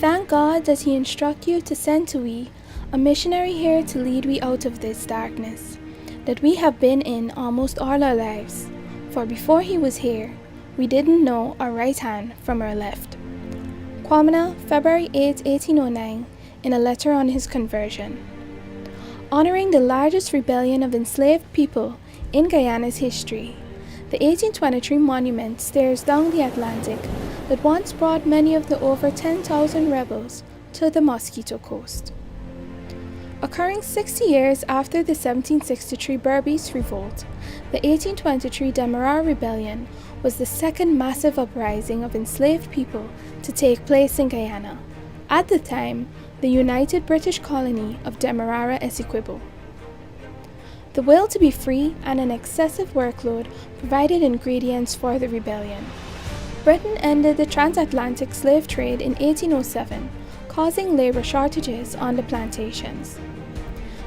thank God that He instruct you to send to we a missionary here to lead we out of this darkness that we have been in almost all our lives. For before He was here, we didn't know our right hand from our left. Kwamina, February 8, 1809, in a letter on his conversion. Honoring the largest rebellion of enslaved people in Guyana's history, the 1823 monument stares down the Atlantic that once brought many of the over 10,000 rebels to the Mosquito Coast. Occurring 60 years after the 1763 Berbice Revolt, the 1823 Demerara Rebellion was the second massive uprising of enslaved people to take place in Guyana, at the time the United British Colony of Demerara Essequibo. The will to be free and an excessive workload provided ingredients for the rebellion. Britain ended the transatlantic slave trade in 1807, causing labor shortages on the plantations.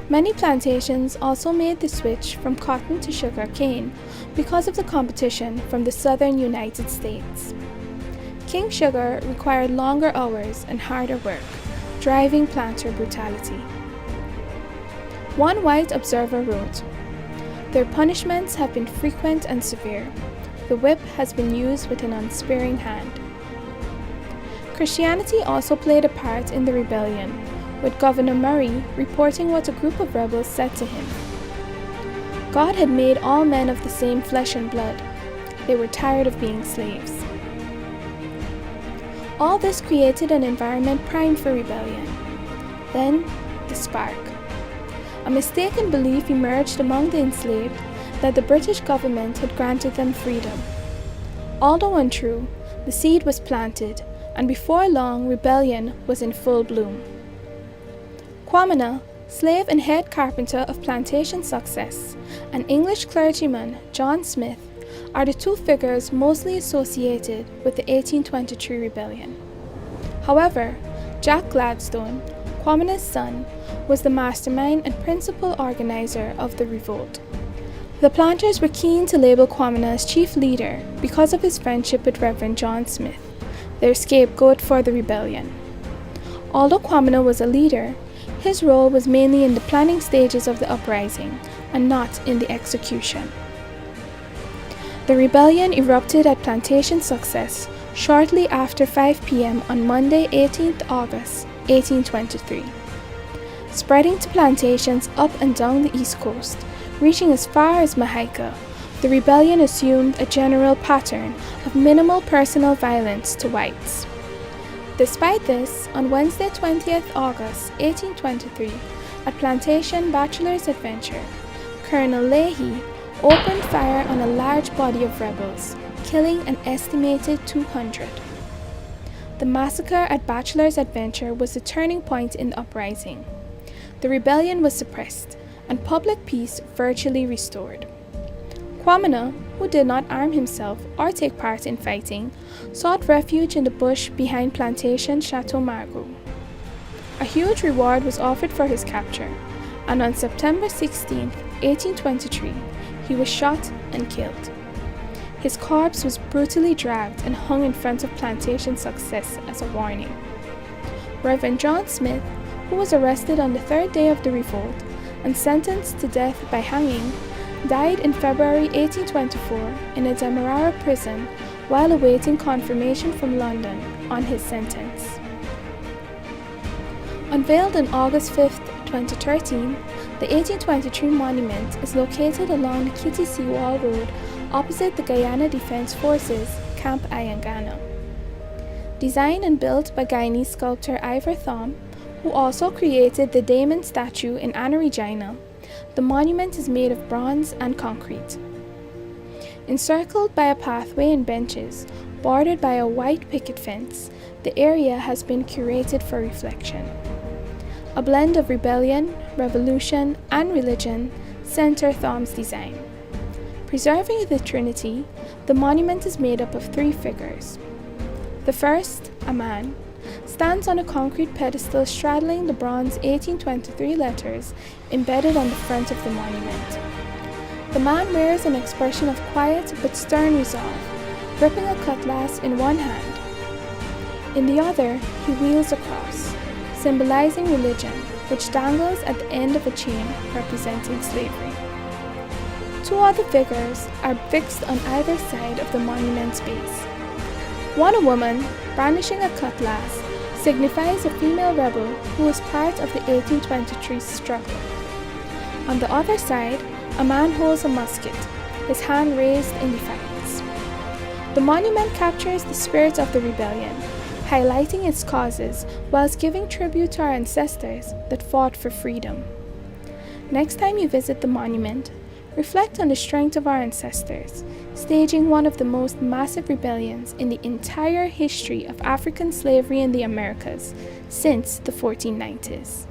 Many plantations also made the switch from cotton to sugar cane because of the competition from the southern United States. King sugar required longer hours and harder work, driving planter brutality. One white observer wrote, "Their punishments have been frequent and severe. The whip has been used with an unsparing hand." Christianity also played a part in the rebellion, with Governor Murray reporting what a group of rebels said to him. God had made all men of the same flesh and blood. They were tired of being slaves. All this created an environment primed for rebellion. Then, the spark. A mistaken belief emerged among the enslaved that the British government had granted them freedom. Although untrue, the seed was planted, and before long rebellion was in full bloom. Kwamina, slave and head carpenter of Plantation Success, and English clergyman John Smith are the two figures mostly associated with the 1823 rebellion. However, Jack Gladstone, Kwamina's son, was the mastermind and principal organizer of the revolt. The planters were keen to label Kwamina as chief leader because of his friendship with Reverend John Smith, their scapegoat for the rebellion. Although Kwamina was a leader, his role was mainly in the planning stages of the uprising and not in the execution. The rebellion erupted at Plantation Success shortly after 5 p.m. on Monday, 18th August, 1823. Spreading to plantations up and down the East Coast, reaching as far as Jamaica, the rebellion assumed a general pattern of minimal personal violence to whites. Despite this, on Wednesday 20th August 1823, at Plantation Bachelor's Adventure, Colonel Leahy opened fire on a large body of rebels, killing an estimated 200. The massacre at Bachelor's Adventure was the turning point in the uprising. The rebellion was suppressed, and public peace virtually restored. Kwamina, who did not arm himself or take part in fighting, sought refuge in the bush behind Plantation Chateau Margaux. A huge reward was offered for his capture, and on September 16, 1823, he was shot and killed. His corpse was brutally dragged and hung in front of Plantation Success as a warning. Reverend John Smith, who was arrested on the third day of the revolt and sentenced to death by hanging, died in February 1824 in a Demerara prison while awaiting confirmation from London on his sentence. Unveiled on August 5, 2013, the 1823 monument is located along the Kitty Seawall Road opposite the Guyana Defence Forces, Camp Ayangana. Designed and built by Guyanese sculptor Ivor Thom, who also created the Damon statue in Anna Regina, the monument is made of bronze and concrete. Encircled by a pathway and benches, bordered by a white picket fence, the area has been curated for reflection. A blend of rebellion, revolution, and religion center Thom's design. Preserving the Trinity, the monument is made up of 3 figures. The first, a man, stands on a concrete pedestal straddling the bronze 1823 letters embedded on the front of the monument. The man wears an expression of quiet but stern resolve, gripping a cutlass in one hand. In the other, he wields a cross, symbolizing religion, which dangles at the end of a chain representing slavery. Two other figures are fixed on either side of the monument's base. One, a woman, brandishing a cutlass, signifies a female rebel who was part of the 1823 struggle. On the other side, a man holds a musket, his hand raised in defiance. The monument captures the spirit of the rebellion, highlighting its causes whilst giving tribute to our ancestors that fought for freedom. Next time you visit the monument, reflect on the strength of our ancestors, staging one of the most massive rebellions in the entire history of African slavery in the Americas since the 1490s.